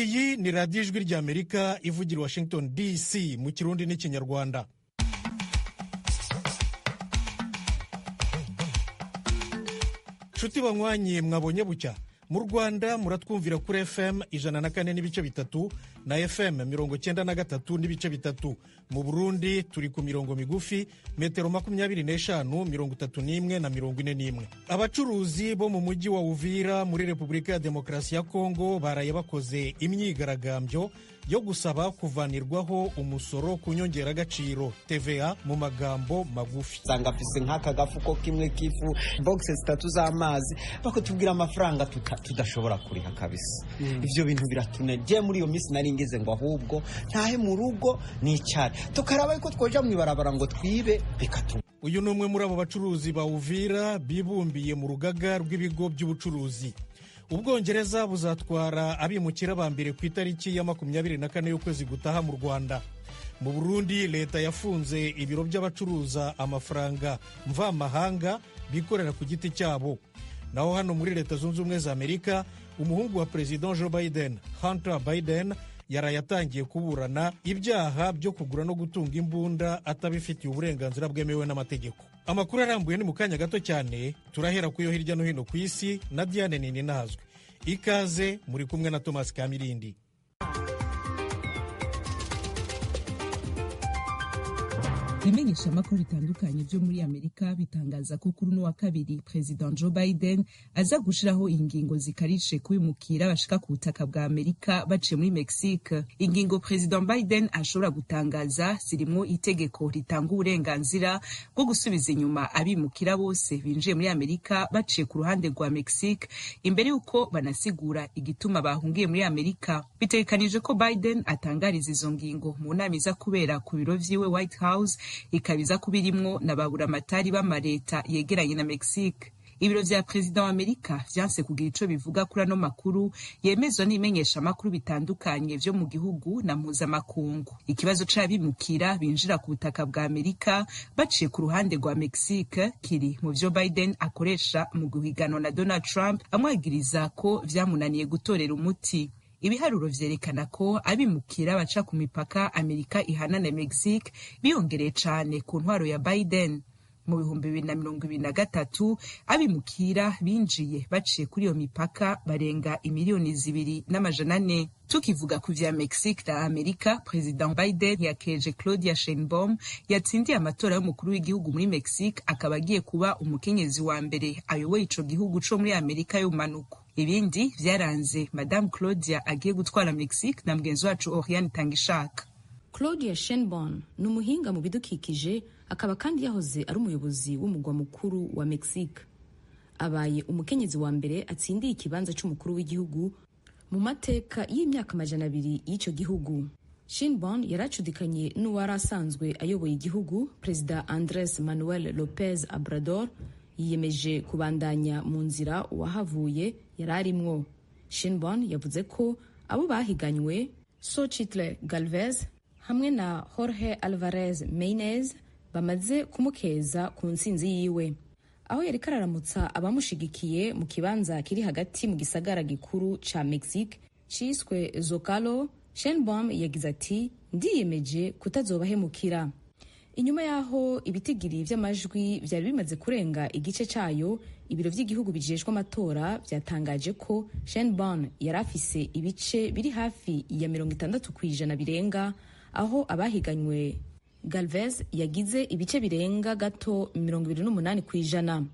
iyi ni radiyo ijwi ry'Amerika ivugira Washington DC mu Kirundi n'Ikinyarwanda. Nshuti banywanyi mwabonye bucya, mu Rwanda muratwumvira kuri FM 104.3 na FM 93.3. Mu Burundi turi ku mirongo migufi metero 25, 31 na 41. Abacuruzi bo mu mujyi wa Uvira muri Repubulika ya Demokarasi ya Kongo baraye bakoze imyigaragambyo yo gusaba kuvanirwaho umusoro ku nyongeragaciro TVA mu magambo magufi. Sanga afise nk'aka gafuko kimwe kifu boxes 3 z'amazi bakotubwira amafaranga tudashobora kuriha kabisa. Ivyo bintu biratuneje muri iyo misi nari ngeze ngo ahubwo ntahe mu rugo n'icari tukaraba ko twoja mu ibarabara ngo twibe bikatu. Uyu numwe muri abo bacuruzi ba Uvira bibumbiye mu rugaga rw'ibigo by'ubucuruzi. Ubwongereza buzatwara abimukira ba mbere ku itariki ya 24 y'ukwezi gutaha mu Rwanda. Mu Burundi leta yafunze ibiro by'abacuruza amafaranga mvamahanga bikorera ku giti cyabo. Naho hano muri Leta Zunze Ubumwe za Amerika, umuhungu wa President Joe Biden, Hunter Biden, yarayatangiye kuburana ibyaha byo kugura no gutunga imbunda atabifitiye uburenganzira bwemewe n'amategeko. Amakuru arambuye ni mu kanya gato cyane, turahera kuyo hirya no hino ku isi na Diane Ninazwe. Ikaze, muri kumwe na Thomas Kamirindi. Ibimenyesha amakuru bitandukanye byo muri Amerika bitangaza ko kuri wa kabiri President Joe Biden aza gushiraho ingingo zikarishe kubimukira bashika ku butaka bwa Amerika baciye muri Mexique. Ingingo President Biden ashobora gutangaza zirimo itegeko ritanga uburenganzira bwo gusubiza inyuma abimukira bose binjiye muri Amerika baciye ku ruhande rwa Mexique imbere yuko banasigura igituma bahungiye muri Amerika. Bitegekanije ko Biden atangariza izo ngingo mu nama iza kubera ku biro vyiwe White House, ikabiza kubirimwo na baburamatari b'amareta yegeranye na Mexique. Ibiro vya President wa Amerika vyanse kugira ico bivuga kuri ano makuru yemezwa n'imenyesha makuru bitandukanye vyo mu gihugu na mpuzamakungu. Ikibazo c'abimukira binjira ku butaka bwa Amerika baciye ku ruhande rwa Mexique kiri mu vyo Biden akoresha mu guhiganwa na Donald Trump amwagiriza ko vyamunaniye gutorera umuti. Ibiharuro vyerekana ko abimukira baca ku mipaka Amerika ihana na Mexique biyongereye cane ku ntwaro ya Biden. Mu 2023 abimukira binjiye baciye kuri iyo mipaka barenga 2.4 Tukivuga ku vya Mexique na Amerika, President Biden yakeje Claudia Sheinbaum yatsindiye amatora y'umukuru w'igihugu muri Mexique, akaba agiye kuba umukenyezi wa mbere ayoboye ico gihugu co muri Amerika y'umanuko. Ibindi vyaranze Madame Claudia agiye gutwara Mexique na mgenzi wacu Oriane Tangishaka. Claudia Sheinbaum ni umuhinga mu bidukikije, akaba kandi yahoze ari umuyobozi w'umugwa mukuru wa Mexique. Abaye umukenyezi wa mbere atsindiye ikibanza c'umukuru w'igihugu mu mateka y'imyaka 200 y'icyo gihugu. Sheinbaum yaracudikanye n'uwari asanzwe ayoboye igihugu, Perezida Andrés Manuel López Obrador, yiyemeje kubandanya mu nzira wahavuye yararimwo. Sheinbaum yavuze ko abo bahiganywe Xochitl Gálvez hamwe na Jorge Alvarez Maínez bamaze kumukeza ku ntsinzi yiwe. Aho yari kararamutsa abamushigikiye mu kibanza kiri hagati mu gisagara gikuru ca Mexique ciswe Zocalo, Sheinbaum yagize ati, ndiyemeje kutazobahemukira. Inyuma yaho ibitigiri vy'amajwi vyari bimaze kurenga igice cayo, ibiro vy'igihugu bijejwe amatora vyatangaje ko Sheinbaum yari afise ibice biri hafi ya 60% birenga, aho abahiganywe Galvez yagize ibice birenga gato 28%.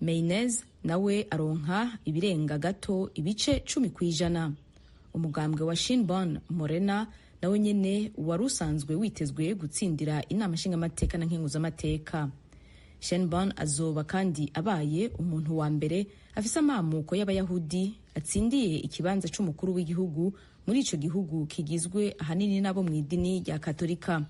Maynez nawe aronka ibirenga gato ibice 10%. Umugambwe wa Sheinbaum Morena nawe nyene wari usanzwe witezwe gutsindira inama nshingamateka na nkenguzamateka. Sheinbaum azoba kandi abaye umuntu wa mbere afise amamuko y'abayahudi atsindiye ikibanza c'umukuru w'igihugu muri ico gihugu kigizwe ahanini nabo mu idini rya Katolika.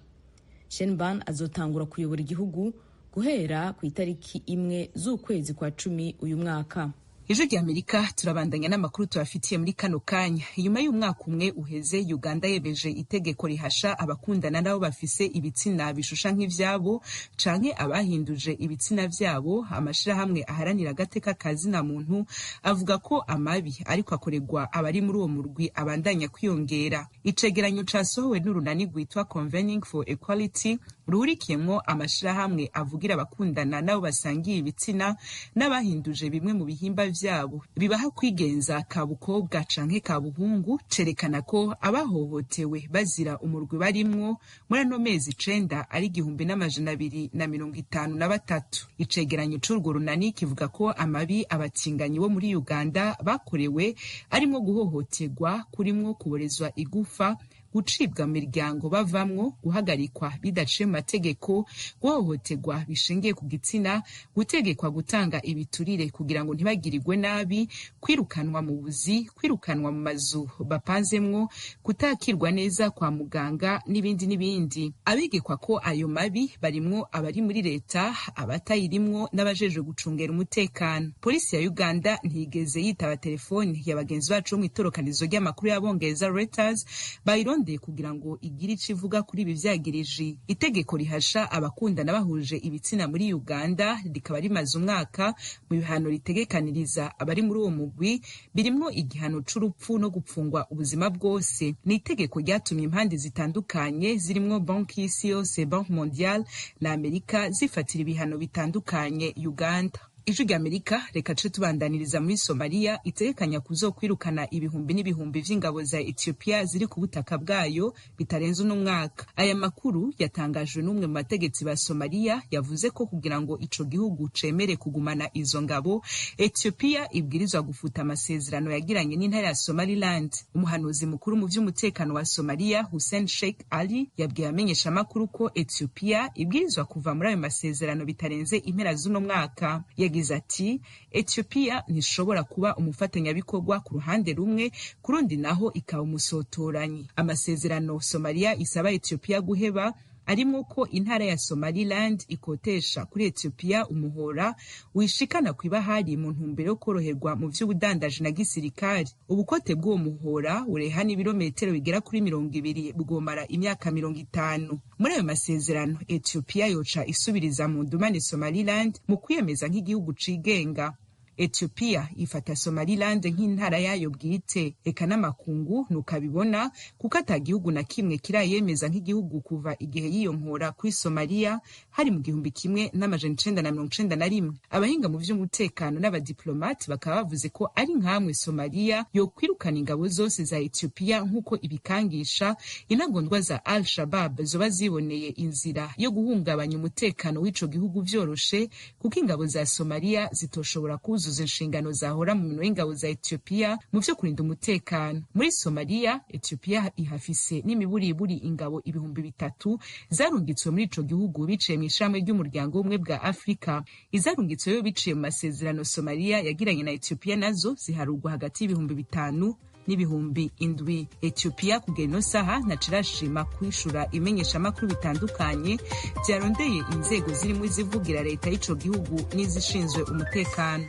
Sheinbaum azotangura kuyobora igihugu guhera ku itariki 1 z'ukwezi kwa 10 uyu mwaka. Ijwi ry'Amerika turabandanya n'amakuru tubafitiye muri kano kanya. Inyuma y'umwaka umwe uheze, Uganda yemeje itegeko rihasha abakundana nabo bafise ibitsina bishusha nk'ivyabo canke abahinduje ibitsina vyabo. Amashirahamwe aharanira agateka kazina muntu avuga ko amabi ariko akorerwa abari muri uwo murwi abandanya kwiyongera. Icegeranyo casohowe n'urunani rwitwa Convening for Equality ruhurikiyemwo amashirahamwe avugira abakundana nabo basangiye ibitsina n'abahinduje bimwe mu bihimba vyabo bibaha kwigenza ka bukobwa canke ka buhungu, cerekana ko abahohotewe bazira umurwi barimwo muri ano mezi 9 ari 1253. Icegeranyo c'urwo runani kivuga ko amabi abatinganyi bo muri Uganda bakorewe arimwo guhohoterwa, kurimwo kuborezwa igufa, gucibwa mu miryango bavamwo, guhagarikwa bidaciye mu mategeko, guhohoterwa bishingiye ku gitsina, gutegekwa gutanga ibiturire kugira ngo ntibagirirwe nabi, kwirukanwa mu buzi, kwirukanwa mu mazu bapanzemwo, kutakirwa neza kwa muganga n'ibindi n'ibindi. Abigekwa ko ayo mabi barimwo abari muri leta, abatayirimwo n'abajejwe gucungera umutekano. Polisi ya Uganda ntigeze yitaba telefoni ya bagenzi bacu mu itorokanizo ry'amakuru y'abongereza Reuters kugira ngo igire ico ivuga kuri ibi vyagirije. Itegeko rihasha abakundana bahuje ibitsina muri Uganda rikaba rimaze umwaka. Mu bihano ritegekaniriza abari muri uwo mugwi birimwo igihano c'urupfu no gupfungwa ubuzima bwose. Ni itegeko ryatumye impande zitandukanye zirimwo Banki y'Isi yose, Banki Mondiale na Amerika zifatira ibihano bitandukanye Uganda. Ijwi ry'Amerika reka ce tubandaniriza muri Somalia itegekanya kuzokwirukana ibihumbi n'ibihumbi vy'ingabo za Ethiopia ziri ku butaka bwayo bitarenze uno mwaka. Aya makuru yatangajwe n'umwe mu bategetsi ba Somalia yavuze ko kugira ngo ico gihugu cemere kugumana izo ngabo, Ethiopia ibwirizwa gufuta amasezerano yagiranye n'intara ya Somaliland. Umuhanuzi mukuru mu vy'umutekano wa Somalia, Hussein Sheikh Ali, yabwiye amenyesha amakuru ko Ethiopia ibwirizwa kuva muri ayo masezerano bitarenze impera z'uno mwaka. Yagize ati Ethiopia ntishobora kuba umufatanyabikorwa ku ruhande rumwe, kurundi naho ikaba umusotoranyi. Amasezerano Somalia isaba Ethiopia guheba arimo ko intara ya Somaliland ikotesha kuri Ethiopia umuhora wishikana kwibahari mu ntumbero yo koroherwa mu vy'ubudandaji na gisirikari. Ubukote bw'uwo muhora ureha n'ibirometero bigera kuri 200 bugomara imyaka 50. Muri ayo masezerano Ethiopia yoca isubiriza mu ndumane Somaliland mu kwiyemeza nk'igihugu cigenga. Ethiopia ifata Somaliland nk'intara yayo bwite, eka n'amakungu nukabibona kuko atagihugu na kimwe kirayemeza nk'igihugu kuva igihe yiyonkora kuri Somalia hari mu 1991. Abahinga mu vy'umutekano n'abadiplomate bakaba bavuze ko ari nkamwe Somalia yo kwirukana ingabo zose za Ethiopia nk'uko ibikangisha intagondwa za Al-Shabaab zoba ziboneye inzira yo guhungabanya umutekano w'ico gihugu vyoroshe, kuko ingabo za Somalia zitoshobora kuzuza inshingano zahora mu minwe y'ingabo za Ethiopia mu vyo kurinda umutekano. Muri Somalia, Ethiopia ihafise n'imiburiburi ingabo 3,000 zarungitswe muri ico gihugu biciye mu ishami ry'umuryango w'ubumwe bwa Afrika. Izarungitswe biciye mu masezerano Somalia yagiranye na Ethiopia nazo ziharugwa hagati y'5,000 n'ibihumbi 7. Ethiopia kugera ino saha nacirashima kwishura imenyesha makuru bitandukanye vyarondeye inzego zirimo izivugira leta y'ico gihugu n'izishinzwe umutekano.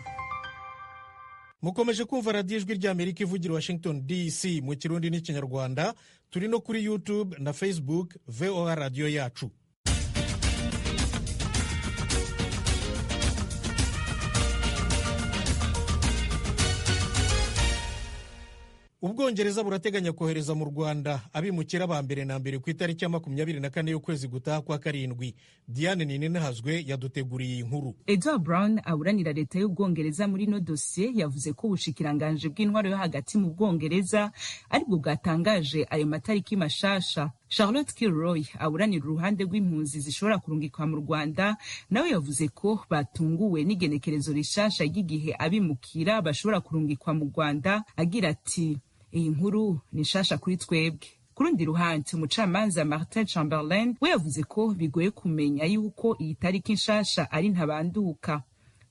Mukomeje kumva radiyo ijwi ry'Amerika ivugira Washington DC mu Kirundi n'Ikinyarwanda. Turi no kuri YouTube na Facebook VOA Radio yacu. Ubwongereza burateganya kohereza mu Rwanda abimukira ba mbere na mbere ku itariki ya 24 y'ukwezi gutaha kwa karindwi. Diane Ninenahazwe yaduteguriye inkuru. Edward Brown aburanira leta y'Ubwongereza muri no dossier yavuze ko ubushikiranganje bw'intwaro yo hagati mu Bwongereza aribwo bwatangaje ayo matariki mashasha. Charlotte Kilroy aburanira uruhande rw'impunzi zishobora kurungikwa mu Rwanda nawe yavuze ko batunguwe n'igenekerezo rishasha ry'igihe abimukira bashobora kurungikwa mu Rwanda, agira ati iyi nkuru ni shasha kuri twebwe. Kurundi ruhande umucamanza Martin Chamberlain we yavuze ko bigoye kumenya yuko iyi tariki nshasha ari ntabanduka.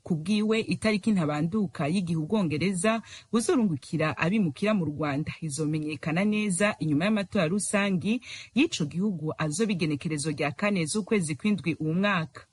Kubwiwe itariki ntabanduka y'igihe Ubwongereza buzorungukira abimukira mu Rwanda izomenyekana neza inyuma y'amatora rusangi y'ico gihugu azobigenekerezo rya 4 z'ukwezi kw'indwi uwo mwaka.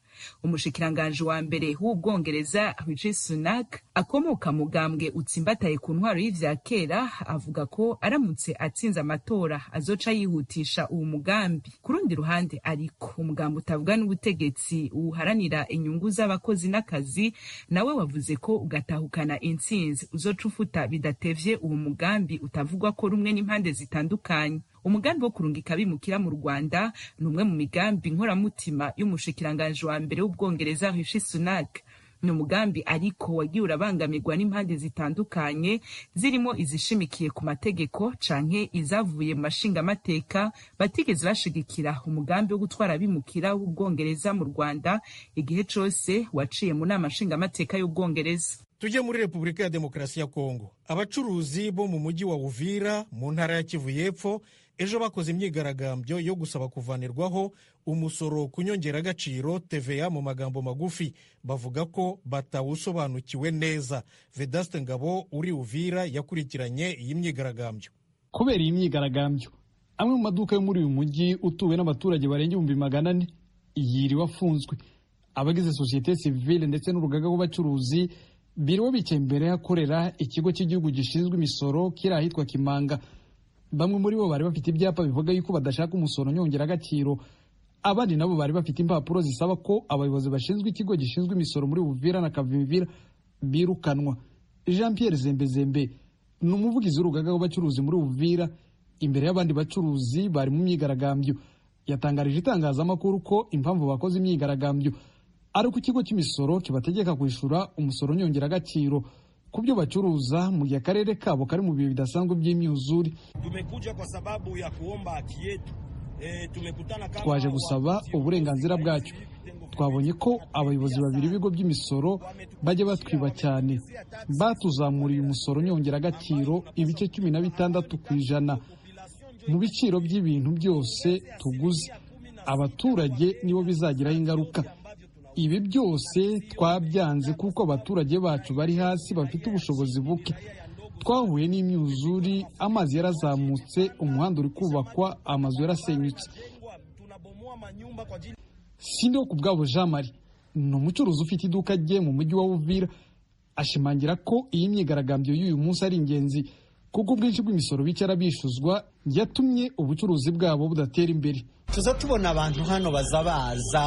Umushikiranganje wa mbere w'Ubwongereza Rishi Sunak akomoka mugambwe utsimbataye ku ntwaro y'ivya kera avuga ko aramutse atsinze amatora azoca yihutisha uwo mugambi. Ku rundi ruhande ariko umugambi utavuga n'ubutegetsi uharanira inyungu z'abakozi n'akazi nawe wavuze ko ugatahukana intsinzi uzoca ufuta bidatevye uwo mugambi utavugwa ko rumwe n'impande zitandukanye. Umugambi wo kurungika abimukira mu Rwanda ni umwe mu migambi nkoramutima y'umushikiranganje wa mbere w'Ubwongereza Rishi Sunak. Ni umugambi ariko wagiye urabangamirwa n'impande zitandukanye zirimo izishimikiye ku mategeko canke izavuye mu mashingamateka batigeze bashigikira umugambi wo gutwara abimukira w'Ubwongereza mu Rwanda igihe cose waciye mu nama nshingamateka y'Ubwongereza. Tujye muri Repubulika ya Demokarasi ya Kongo. Abacuruzi bo mu mujyi wa Uvira mu ntara ya Kivu y'Epfo ejo bakoze imyigaragambyo yo gusaba kuvanirwaho umusoro ku nyongeragaciro TVA mu magambo magufi. Bavuga ko batawusobanukiwe neza. Vedaste Ngabo uri Uvira yakurikiranye iyi myigaragambyo. Kubera iyi myigaragambyo, amwe mu maduka yo muri uyu mujyi utuwe n'abaturage barenga 400 yiriwe afunzwe. Abagize societe civile ndetse n'urugaga rw'abacuruzi biriwe bicaye imbere hakorera ikigo cy'igihugu gishinzwe imisoro kiri ahitwa Kimanga. Bamwe muri bo bari bafite ibyapa bivuga yuko badashaka umusoro nyongeragaciro, abandi nabo bari bafite impapuro zisaba ko abayobozi bashinzwe ikigo gishinzwe imisoro muri Uvira na Kavimvira birukanwa. Jean Pierre Zembezembe ni umuvugizi w'urugaga rw'abacuruzi muri Uvira imbere y'abandi bacuruzi bari mu myigaragambyo. Yatangarije itangazamakuru ko impamvu bakoze imyigaragambyo ari uko ikigo cy'imisoro kibategeka kwishura umusoro nyongeragaciro ku byo bacuruza mu gihe akarere kabo kari mu bihe bidasanzwe by'imyuzure. Tumekuja kwa sababu ya kuomba haki yetu. Twaje gusaba uburenganzira bwacu. Twabonye ko abayobozi babiri b'ibigo by'imisoro bajya batwiba cyane. Batuzamuriye umusoro nyongeragaciro ibice 16% mu biciro by'ibintu byose tuguze. Abaturage nibo bizagiraho ingaruka. Ibi byose twabyanze kuko abaturage bacu bari hasi bafite ubushobozi buke. Twahuye n'imyuzuri, amazi yarazamutse, umuhanda uri kubakwa, amazu yarasenyutse. Sindo ku bwabo Jean Marie ni umucuruzi ufite iduka rye mu mujyi wa Uvira, ashimangira ko iyi myigaragambyo y'uyu munsi ari ingenzi kuko ubwinshi bw'imisoro bicara bishuzwa yatumye ubucuruzi bwabo budatera imbere. Tuza tubona abantu hano baza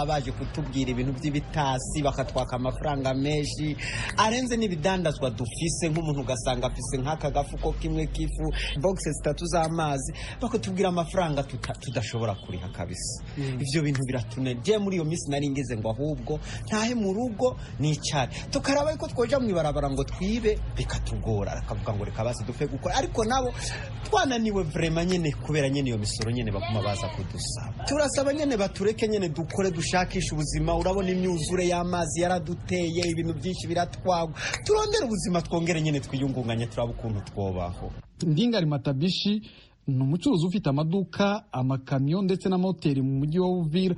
baje kutubwira ibintu by'ibitasi bakatwaka amafaranga menshi arenze n'ibidandazwa dufise, nk'umuntu ugasanga afise nk'aka gafuko kimwe kifu boxes 3 z'amazi bakatubwira amafaranga tudashobora kuriha kabisa. Ivyo bintu biratuneje. Muri iyo minsi nari ngeze ngo ahubwo ntahe mu rugo nicare tukaraba ko twoja mwibarabara ngo twibe bikatugora, akavuga ngo reka basi dufe gukora, ariko nabo twananiwe vraiment nyene kubera nyene iyo misoro nyene bakuma baza kudusa. Turasaba nyene batureke nyene dukore dushakisha ubuzima. Urabona imyuzure y'amazi yaraduteye, ibintu byinshi biratwagwa, turondera ubuzima twongere nyene twiyungunganye turaba ukuntu twobaho. Ndingari Matabishi ni umucuruzi ufite amaduka, amakamyo ndetse n'amahoteli mu mujyi wa Uvira,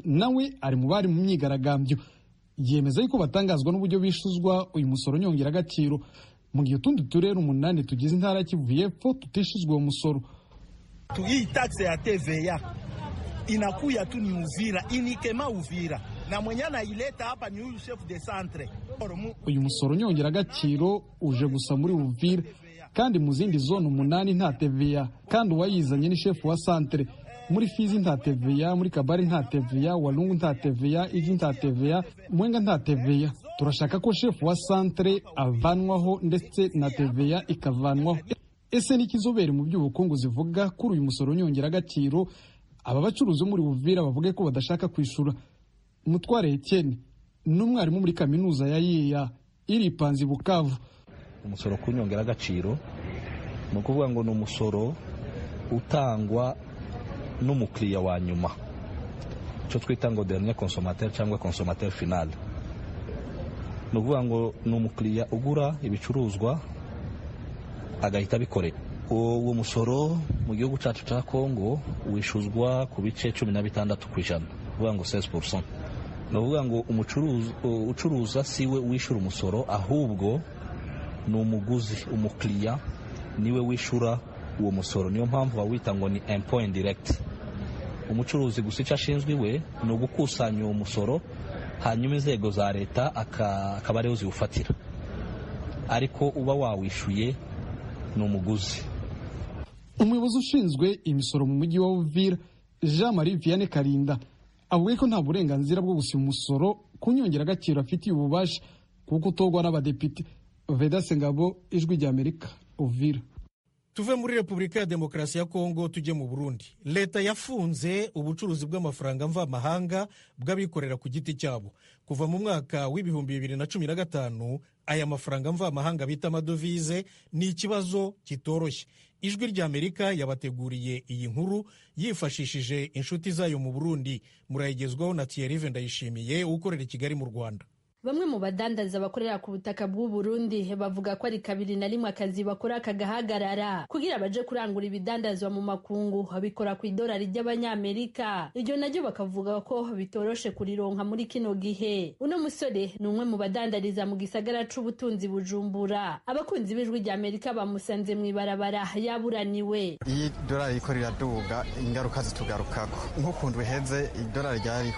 nawe ari mu bari mu myigaragambyo. Yemeza yuko batangazwa n'uburyo bishuzwa uyu musoro nyongeragaciro mu gihe utundi turere 8 tugize intara ya Kivu y'Epfo tutishizwe umusoro. Hii taxe ya TVA inakuya tu ni Uvira, inikema Uvira, na mwenye anaileta hapa ni huyu chef de centre. Uyu musoro nyongeragaciro uje gusa muri Uvira kandi mu zindi zone 8 nta TVA, kandi uwayizanye ni chef wa centre. Muri Fizi nta TVA, muri Kabari nta TVA, Walungu nta TVA, Igi nta TVA, Mwenga nta TVA. Turashaka ko chef wa centre avanwaho ndetse na TVA ikavanwaho. Ese ni kizobere mu by'ubukungu zivuga kuri uyu musoro nyongeragaciro aba bacuruzi muri Uvira bavuge ko badashaka kwishura. Mutware Etienne n'umwarimu muri kaminuza ya Yiya iri Panzi Bukavu. Umusoro ku nyongeragaciro ni ukuvuga ngo ni umusoro utangwa n'umukiriya wa nyuma, cyo twita ngo dernier consommateur cyangwa consommateur final. Ni ukuvuga ngo ni umukiriya ugura ibicuruzwa agahita bikorera. Uwo musoro mu gihugu cyacu cya Kongo wishuzwa ku bice 16%, uvuga ngo 16%. Ni ukuvuga ngo ucuruza siwe wishura umusoro, ahubwo ni umuguzi, umukiriya niwe wishura uwo musoro. Niyo mpamvu bawita ngo ni impôt indirect. umucuruzi gusa icyo ashinzwe iwe ni ugukusanya uwo musoro, hanyuma inzego za leta akaba ariho ziwufatira, ariko uba wawishyuye ni umuguzi. Umuyobozi ushinzwe imisoro mu mujyi wa Uvira, Jean Marie Vianney Karinda, avuga ko nta burenganzira bwo gusiba umusoro ku nyongeragaciro afitiye ububasha kuko utogwa n'abadepite. Vedaste Ngabo, Ijwi ry'Amerika, Uvira. Tuve muri Repubulika ya Demokarasi ya Kongo tujye mu Burundi. Leta yafunze ubucuruzi bw'amafaranga mvamahanga bw'abikorera ku giti cyabo. Kuva mu mwaka w'ibihumbi 2015 aya mafaranga mvamahanga bita amadovize ni ikibazo kitoroshye. Ijwi ry'Amerika yabateguriye iyi nkuru yifashishije inshuti zayo mu Burundi. Murayigezwaho na Thierry Ndayishimiye ukorera i Kigali mu Rwanda. Bamwe mu badandaza bakorera ku butaka bw'u Burundi bavuga ko ari 2 akazi bakora kagahagarara kugira baje kurangura ibidandazwa mu makungu bikora ku idolari ry'abanyamerika. Iryo naryo bakavuga ko bitoroshe kurironka muri kino gihe. Uno musore ni umwe mu badandariza mu gisagara c'ubutunzi Bujumbura. Abakunzi b'Ijwi ry'Amerika bamusanze mu ibarabara yaburaniwe. Iyi dolari iko riraduga, ingaruka zitugarukako. Nk'ukundwe heze idolari ryari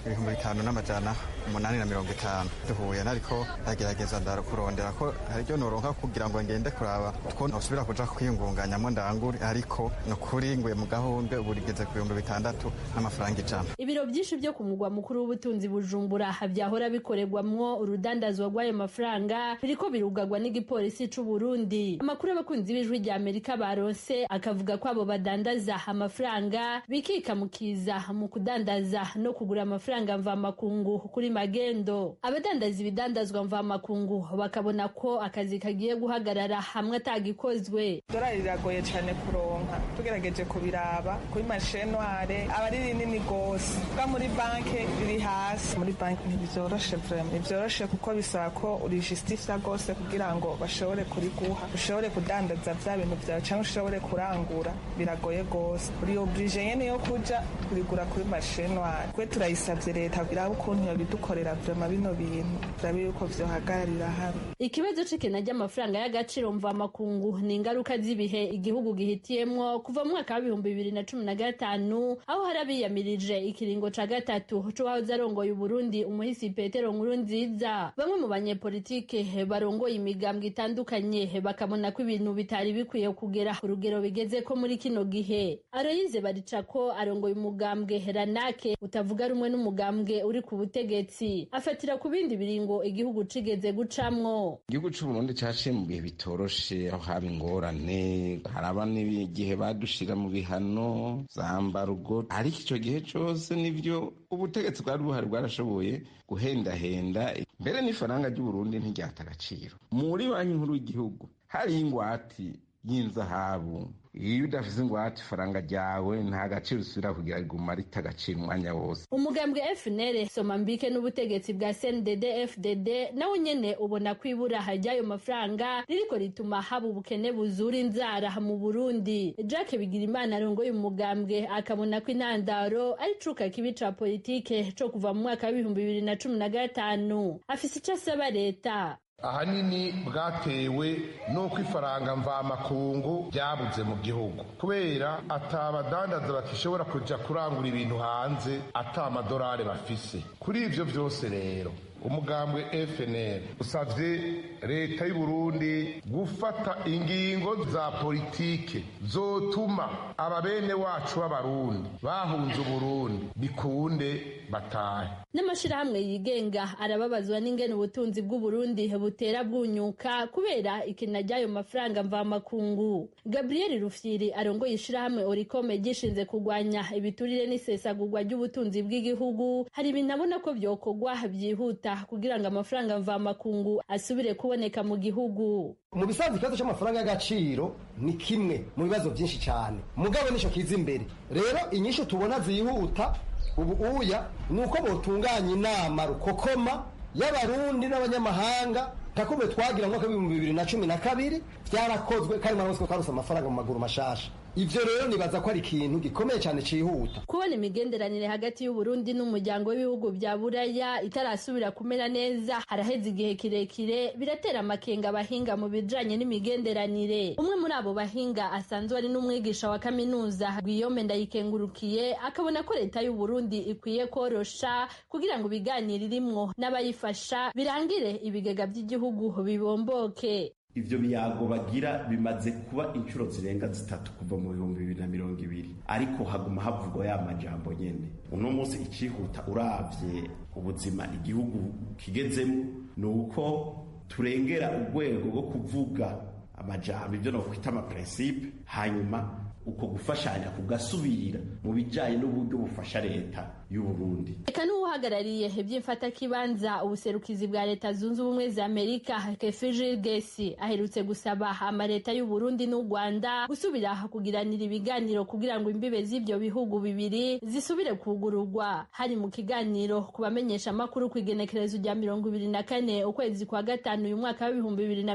5,850 duhuye nariko ndagerageza ndakurondera ko haryo noronka kugira ngo ngende kuraba two nosubira kuja kwiyungunganyamo ndangure, ariko nokuri ngwe mu gahundwe burigeze ku 6,000 n'amafaranga 100. Ibiro byinshi byo ku mugwa mukuru w'ubutunzi Bujumbura byahora bikorerwamwo urudandazwa rw'ayo mafaranga biriko birugagwa n'igipolisi c'u Burundi. Amakuru y'abakunzi b'Ijwi ry'Amerika baronse akavuga ko abo badandaza amafaranga bikikamukiza mu kudandaza no kugura amafaranga mvamakungu kuri magendo. Abadandaza ibidandazwa mvamakungu bakabona ko akazi kagiye guhagarara hamwe atagikozwe. Dolari riragoye cyane kuronka, tugerageje kubiraba kuri marché noire aba ari rinini gose, bwa muri banke riri hasi. Muri banke ntibyoroshe vraiment, ntibyoroshe kuko bisaba ko urijustifya gose kugira ngo bashobore kuriguha, ushobore kudandaza vya bintu vyawe cyangwa ushobore kurangura, biragoye gose. Uri oblige nyene yo kuja kurigura kuri marché noire. Kwe turayisavye leta kugira ukuntu yobidukorera vraiment bino bintu turabe yuko vyohagararira hamwe. Ikibazo c'ikena ry'amafaranga y'agaciro mvamakungu ni ingaruka z'ibihe igihugu gihitiyemwo kuva mu mwaka wa 2015 aho harabiyamirije ikiringo ca gatatu c'uwahoze arongoye Uburundi umuhisi Petero Nkurunziza. Bamwe mu banyepolitike barongoye imigambwe itandukanye bakabona ko ibintu bitari bikwiye kugera urugero bigeze ko muri kino gihe. Aloyize Baricako arongoye umugambwe Ranake utavuga rumwe n'umugambwe uri ku butegetsi, afatira ku bindi biringo igihugu cigeze gucamwo. Igihugu c'u Burundi caciye mu bihe bitoroshe, aho haba ingorane, haraba n'igihe badushira mu bihano zambarugo, ariko ico gihe cose nivyo ubutegetsi bwari buhari bwarashoboye guhendahenda, mbere n'ifaranga ry'u Burundi ntiryata agaciro. Muri banki nkuru y'igihugu hari ingwati y'inzahabu, iyo udafise ingwate ifaranga ryawe nta gaciro usubira kugira riguma rita agaciro umwanya wose. Umugambwe FNL Somambike n'ubutegetsi bwa CNDD FDD nawe nyene ubona kwibura hajyayo mafaranga ririko rituma haba ubukene buzura inzara mu Burundi. Jacques Bigirimana arongoye umugambwe akabona ko intandaro ari cuka kibi ca politike co kuva mu mwaka wa 2015. Afise ico asaba leta. Ahanini bwatewe nuko ifaranga mvamakungu ryabuze mu gihugu kubera atabadandaza bakishobora kuja kurangura ibintu hanze ata amadolari bafise. Kuri ivyo vyose rero umugambwe FNL usavye leta y'u Burundi gufata ingingo za politike zotuma ababene wacu b'abarundi bahunze Burundi bikunde batahe. N'amashirahamwe yigenga arababazwa n'ingene ubutunzi bw'u Burundi butera bwunyuka kubera ikena ry'ayo mafaranga mvamakungu. Gabriel Rufyiri arongoye ishirahamwe Oricome gishinze kugwanya ibiturire n'isesagurwa ry'ubutunzi bw'igihugu, hari ibintu abona ko vyokogwa byihuta kugira ngo amafaranga mvamakungu asubire kuboneka mu gihugu. Mu bisanzwe ikibazo c'amafaranga y'agaciro ni kimwe mu bibazo byinshi cyane, mugabo nico kiza imbere. Rero inyisho tubona zihuta ubu uya nuko botunganya inama rukokoma y'abarundi n'abanyamahanga takumbe twagira mu mwaka wa 2012 byarakozwe kandi mwarose ko karusa amafaranga mu maguru mashasha. ivyo rero nibaza ko ari ikintu gikomeye cyane cihuta. Kubona imigenderanire hagati y'u Burundi n'umuryango w'ibihugu bya Buraya itarasubira kumera neza haraheze igihe kirekire biratera amakenga abahinga mu bijanye n'imigenderanire. Umwe muri abo bahinga asanzwe ari n'umwigisha wa kaminuza Guillaume Ndayikengurukiye akabona ko leta y'u Burundi ikwiye korosha kugira ngo ibiganiro irimwo n'abayifasha birangire ibigega by'igihugu bibomboke. Ivyo biyago bagira bimaze kuba inshuro zirenga 3 kuva mu 2020 ariko haguma havugwa ya majambo nyene. Uno munsi icihuta uravye ubuzima igihugu kigezemo nuko turengera urwego rwo kuvuga amajambo ivyo no kwita ama principe hanyuma uko gufashanya kugasubirira mu bijanye n'uburyo bufasha leta y'u Burundi. Eka n'uhagarariye iby'imfata kibanza ubuserukizi bwa leta zunze ubumwe za Amerika Kefijil Gesi aherutse gusaba amaleta y'u Burundi n'u Rwanda gusubira kugiranira ibiganiro kugira ngo imbibe z'ibyo bihugu bibiri zisubire kugururwa. Hari mu kiganiro kubamenyesha makuru kwigenekerezo rya 24 ukwezi kwa gatanu uyu mwaka wa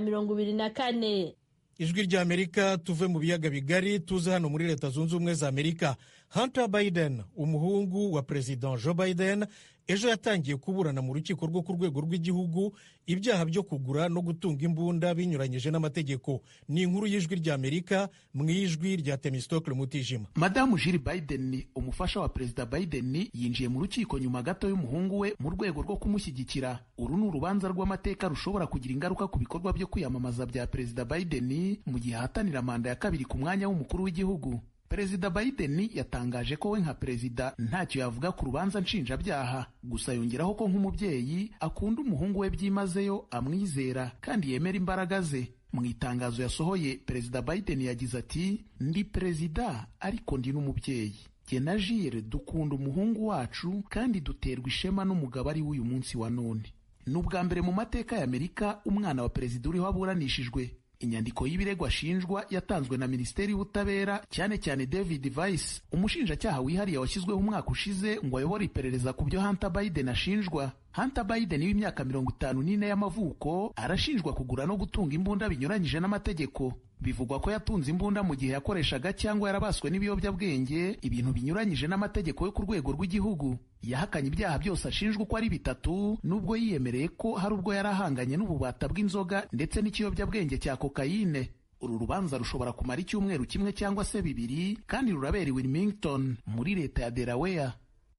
2024. Ijwi rya Amerika tuve mu biyaga bigari tuze hano muri leta zunze ubumwe za Amerika. Hunter Biden umuhungu wa President Joe Biden ejo yatangiye kuburana mu rukiko rwo ku rwego rw'igihugu ibyaha byo kugura no gutunga imbunda binyuranyije n'amategeko. Ni inkuru y'Ijwi rya Amerika mu ijwi rya Temistokle Mutijima. Madamu Jill Biden umufasha wa Perezida Biden yinjiye mu rukiko nyuma gato y'umuhungu we mu rwego rwo kumushyigikira. Uru ni urubanza rw'amateka rushobora kugira ingaruka ku bikorwa byo kwiyamamaza bya Perezida Biden mu gihe ahatanira manda ya kabiri ku mwanya w'umukuru w'igihugu. Perezida Biden yatangaje ko we nka perezida ntacyo yavuga ku rubanza nshinjabyaha, gusa yongeraho ko nk'umubyeyi akunda umuhungu we byimazeyo, amwizera kandi yemera imbaraga ze. Mu itangazo yasohoye, Perezida Biden yagize ati, ndi perezida ariko ndi n'umubyeyi. Jye na Jill dukunda umuhungu wacu kandi duterwa ishema n'umugabo ari w'uyu munsi wa none. Ni ubwa mbere mu mateka ya Amerika umwana wa perezida uriho aburanishijwe. Inyandiko y'ibirego ashinjwa yatanzwe na Minisiteri y'Ubutabera, cyane cyane David Weiss, umushinjacyaha wihariye washyizweho umwaka ushize ngo ayobore iperereza ku byo Hunter Biden ashinjwa. Hunter Biden w'imyaka 54 y'amavuko arashinjwa kugura no gutunga imbunda binyuranyije n'amategeko. Bivugwa ko yatunze imbunda mu gihe yakoreshaga cyangwa yarabaswe n'ibiyobyabwenge, ibintu binyuranyije n'amategeko yo ku rwego rw'igihugu. Yahakanye ibyaha byose ashinjwa uko ari 3, nubwo yiyemereye ko hari ubwo yarahanganye n'ububata bw'inzoga ndetse n'ikiyobyabwenge cya kokayine. Uru rubanza rushobora kumara icyumweru kimwe cyangwa se 2 kandi rurabera i Wilmington muri leta ya Delaware.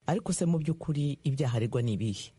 Ariko se mu by'ukuri ibyaha aregwa ni ibihe?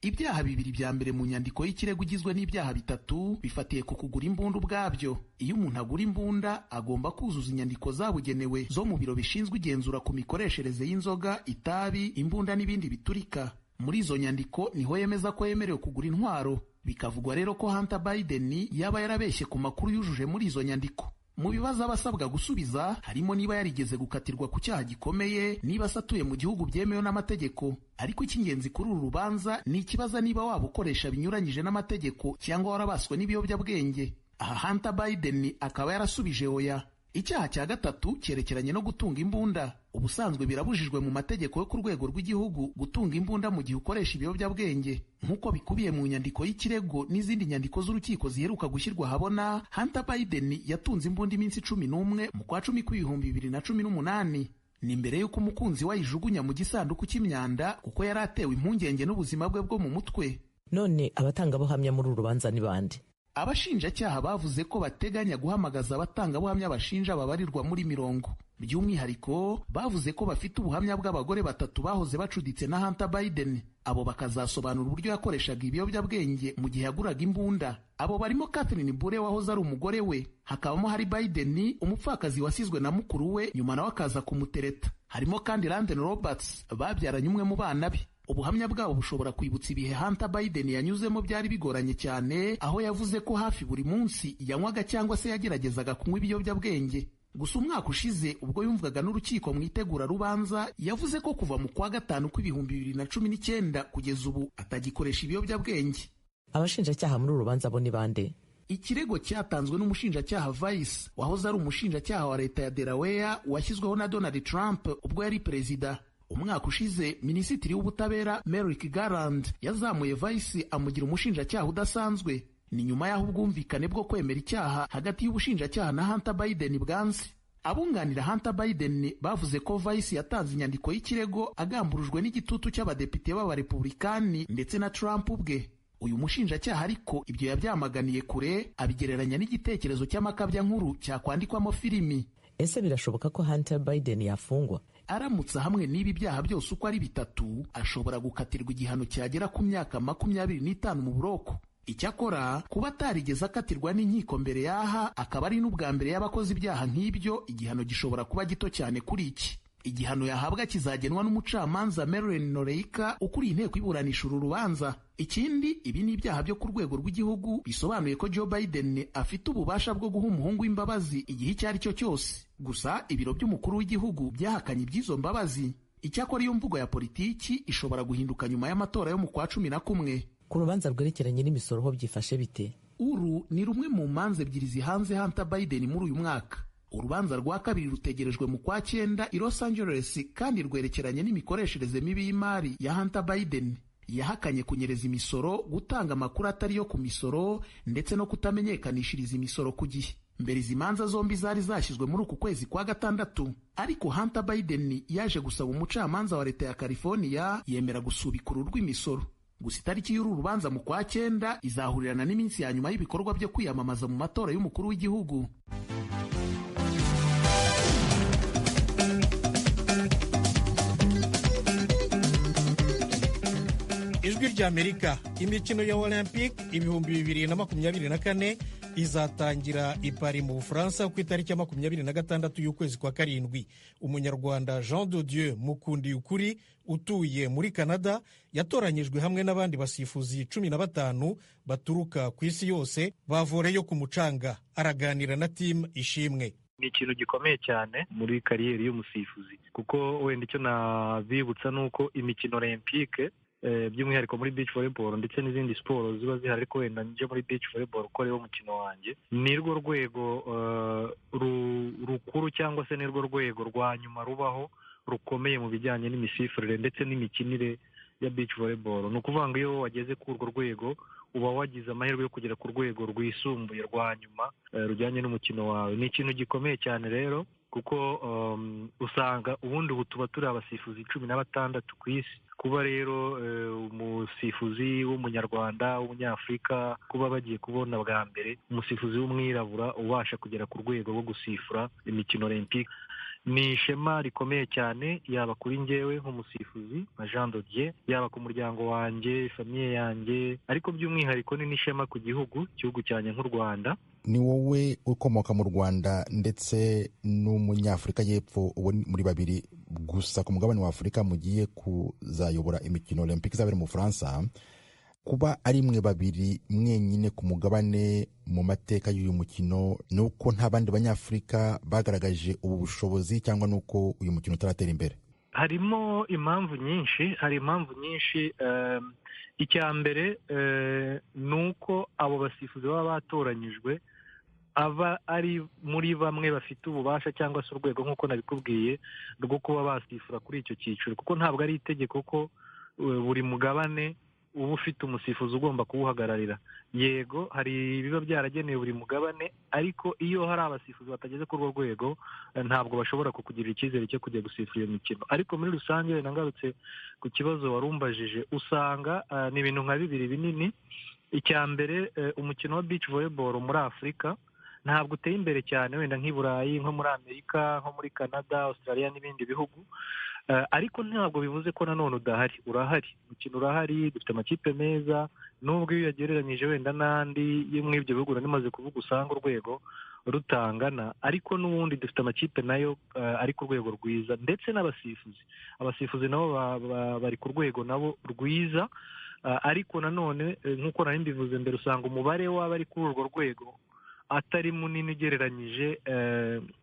Ibyaha 2 bya mbere mu nyandiko y'ikirego igizwe n'ibyaha 3 bifatiye ku kugura imbunda ubwabyo. Iyo umuntu agura imbunda agomba kuzuza inyandiko zabugenewe zo mu biro bishinzwe igenzura ku mikoreshereze y'inzoga, itabi, imbunda n'ibindi biturika. Muri izo nyandiko niho yemeza ko yemerewe kugura intwaro. Bikavugwa rero ko Hunter Biden yaba yarabeshye ku makuru yujuje muri izo nyandiko. Mu bibazo abasabwa gusubiza harimo niba yarigeze gukatirwa ku cyaha gikomeye, niba asatuye mu gihugu byemewe n'amategeko. Ariko icy'ingenzi kuri uru rubanza ni ikibaza niba waba ukoresha binyuranyije n'amategeko cyangwa warabaswe n'ibiyobyabwenge. Aha Hunter Biden akaba yarasubije oya. Icyaha cya gatatu cyerekeranye no gutunga imbunda. Ubusanzwe birabujijwe mu mategeko yo ku rwego rw'igihugu gutunga imbunda mu gihe ukoresha ibiyobyabwenge. Nk'uko bikubiye mu nyandiko y'ikirego n'izindi nyandiko z'urukiko ziheruka gushyirwa habona, Hunter Biden yatunze imbunda iminsi 11 mu kwa 10 2018. Ni mbere y'uko umukunzi we ayijugunya mu gisanduku cy'imyanda kuko yari atewe impungenge n'ubuzima bwe bwo mu mutwe. None abatangabuhamya muri uru rubanza ni bande? Abashinjacyaha bavuze ko bateganya guhamagaza abatangabuhamya bashinja babarirwa muri 10. By'umwihariko bavuze ko bafite ubuhamya bw'abagore 3 bahoze bacuditse na Hunter Biden. Abo bakazasobanura uburyo yakoreshaga ibiyobyabwenge mu gihe yaguraga imbunda. Abo barimo Catherine Bure wahoze ari umugore we. Hakabamo Harry Biden, umupfakazi wasizwe na mukuru we nyuma nawe akaza kumutereta. Harimo kandi Landon Roberts babyaranye umwe mu bana be. Ubuhamya bwabo bushobora kwibutsa ibihe Hunter Biden yanyuzemo byari bigoranye cyane, aho yavuze ko hafi buri munsi yanywaga cyangwa se yageragezaga kunywa ibiyobyabwenge. Gusa umwaka ushize ubwo yumvaga n'urukiko mu itegura rubanza, yavuze ko kuva mu kwa gatanu kw'ibihumbi 2019 kugeza ubu atagikoresha ibiyobyabwenge. Abashinjacyaha muri uru rubanza bo ni bande? Ikirego cyatanzwe n'umushinjacyaha Weiss wahoze ari umushinjacyaha wa leta ya Delaware washyizweho na Donald Trump ubwo yari perezida. Umwaka ushize Minisitiri w'Ubutabera Merrick Garland yazamuye Weiss amugira umushinjacyaha udasanzwe. Ni nyuma y'aho ubwumvikane bwo kwemera icyaha hagati y'ubushinjacyaha na Hunter Biden bwanze. Abunganira Hunter Biden bavuze ko Vice yatanze inyandiko y'ikirego agamburujwe n'igitutu cy'abadepite b'abarepublikani ndetse na Trump ubwe. Uyu mushinjacyaha ariko ibyo yabyamaganiye kure, abigereranya n'igitekerezo cy'amakabya nkuru cyakwandikwamo filimi. Ese birashoboka ko Hunter Biden yafungwa? Aramutse hamwe n'ibi byaha byose uko ari bitatu, ashobora gukatirwa igihano cyagera ku myaka 25 mu buroko. Icyakora kuba atarigeze akatirwa n'inkiko mbere yaha, akaba ari n'ubwa mbere y'abakoze ibyaha nk'ibyo, igihano gishobora kuba gito cyane kuri iki. Igihano yahabwa kizagenwa n'umucamanza Marilyn Noreika ukuriye inteko iburanisha uru rubanza. Ikindi, ibi ni ibyaha byo ku rwego rw'igihugu, bisobanuye ko Joe Biden afite ububasha bwo guha umuhungu w'imbabazi igihe icyo ari cyo cyose. Gusa ibiro by'umukuru w'igihugu byahakanye iby'izo mbabazi. Icyakora iyo mvugo ya politiki ishobora guhinduka nyuma y'amatora yo mu kwa 11. Ku rubanza rwerekeranye n'imisoro ho byifashe bite? Uru ni rumwe mu manza ebyiri zihanze Hunter Biden muri uyu mwaka. Urubanza rwa kabiri rutegerejwe mu kwa 9 i Los Angeles, kandi rwerekeranye n'imikoreshereze mibi y'imari ya Hunter Biden. Yahakanye kunyereza imisoro, gutanga amakuru atari yo ku misoro, ndetse no kutamenyekanishiriza imisoro ku gihe. Mbere izi manza zombi zari zashyizwe muri uku kwezi kwa 6, ariko Hunter Biden yaje gusaba umucamanza wa leta ya California yemera gusubika uru rw'imisoro. Gusa itariki y'uru rubanza mu kwa 9 izahurirana n'iminsi ya nyuma y'ibikorwa byo kwiyamamaza mu matora y'umukuru w'igihugu. Ijwi ry'Amerika, imikino ya Olympique 2024 izatangira i Paris mu Bufaransa ku itariki ya 26 y'ukwezi kwa 7. Umunyarwanda Jean de Dieu Mukundi Ukuri utuye muri Canada yatoranyijwe hamwe n'abandi basifuzi 15 baturuka ku isi yose bavore yo ku mucanga. Araganira na Team Ishimwe. Ni ikintu gikomeye cyane muri kariyeri y'umusifuzi, kuko wenda icyo nabibutsa nuko imikino Olympique by'umwihariko muri beach volleyball ndetse n'izindi siporo ziba zihari, ariko wenda nje muri beach volleyball uko ariwo mukino wanjye, ni rwo rwego rukuru cyangwa se ni rwo rwego rwa nyuma rubaho rukomeye mu bijyanye n'imisifurire ndetse n'imikinire ya beach volleyball. Ni ukuvuga ngo iyo wageze kuri urwo rwego uba wagize amahirwe yo kugera ku rwego rwisumbuye rwa nyuma rujyanye n'umukino wawe. Ni ikintu gikomeye cyane rero, kuko usanga ubundi ubu tuba turi abasifuzi 16 ku isi. Kuba rero umusifuzi w'umunyarwanda w'umunyafurika kuba bagiye kubona bwa mbere umusifuzi w'umwirabura ubasha kugera ku rwego rwo gusifura imikino Olympique, ni ishema rikomeye cyane, yaba kuri njyewe nk'umusifuzi nka Jean de Dieu, yaba ku muryango wanjye, famiye yanjye, ariko by'umwihariko ni n'ishema ku gihugu cyanjye nk'u Rwanda. Ni wowe ukomoka mu Rwanda ndetse n'umunyafurika y'Epfo, uwo muri babiri gusa ku mugabane wa Afurika mugiye kuzayobora imikino Olympique izabera mu Bufaransa. Kuba ari mwe babiri mwenyine ku mugabane mu mateka y'uyu mukino, nuko nta bandi banyafurika bagaragaje ubu bushobozi, cyangwa nuko uyu mukino utaratera imbere? Harimo impamvu nyinshi. Icya mbere nuko abo basifuzi baba batoranyijwe aba ari muri bamwe bafite ububasha cyangwa se urwego nk'uko nabikubwiye rwo kuba basifura kuri icyo cyiciro, kuko ntabwo ari itegeko ko buri mugabane uba ufite umusifuzi ugomba kuwuhagararira. Yego hari ibiba byaragenewe buri mugabane, ariko iyo hari abasifuzi batageze kuri urwo rwego ntabwo bashobora kukugirira icyizere cyo kujya gusifura iyo mikino. Ariko muri rusange nangarutse ku kibazo warumbajije, usanga ni ibintu nka bibiri binini. Icya mbere, umukino wa beach volleyball muri Afurika ntabwo uteye imbere cyane, wenda nk'i Burayi, nko muri Amerika, nko muri Canada, Australia n'ibindi bihugu. Ariko ntabwo bivuze ko nanone udahari, urahari, umukino urahari, dufite amakipe meza, nubwo iyo yagereranyije wenda n'andi yo muri ibyo bihugu nanimaze kuvuga usanga urwego rutangana, ariko n'ubundi dufite amakipe nayo ari ku rwego rwiza, ndetse abasifuzi nabo bari ku rwego nabo rwiza. Ariko nanone nk'uko nari mbivuze mbere, usanga umubare w'abari kuri urwo rwego atari munini ugereranyije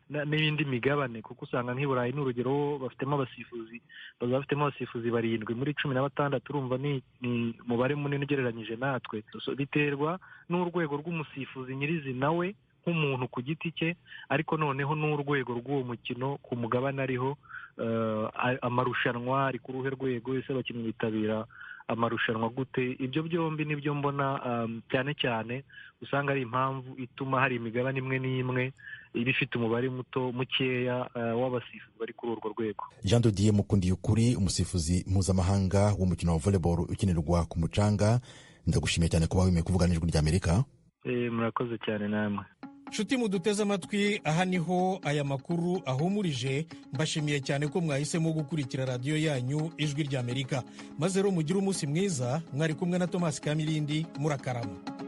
n'ibindi migabane, kuko usanga nk'i Burayi n'urugero bafitemo abasifuzi 7 muri 16, urumva ni umubare munini ugereranyije natwe. Biterwa n'urwego rw'umusifuzi nyirizina we nk'umuntu ku giti cye, ariko noneho n'urwego rw'uwo mukino ku mugabane ariho, amarushanwa ari ku ruhe rwego, ese abakinnyi bitabira amarushanwa gute. Ibyo byombi nibyo mbona cyane cyane usanga ari impamvu ituma hari imigabane imwe n'imwe iba ifite umubare mukeya w'abasifuzi bari kuri urwo rwego. Jean de Dieu Mukundiyukuri, umusifuzi mpuzamahanga w'umukino wa volleyball ukinirwa ku mucanga, ndagushimiye cyane kuba wemeye kuvugana n'Ijwi ry'Amerika. Murakoze cyane namwe. Nshuti muduteze amatwi, aha niho aya makuru ahumurije. Mbashimiye cyane ko mwahisemo gukurikira radiyo yanyu Ijwi ry'Amerika. Maze rero mugire umunsi mwiza. Mwari kumwe na Thomas Kamilindi, murakarama.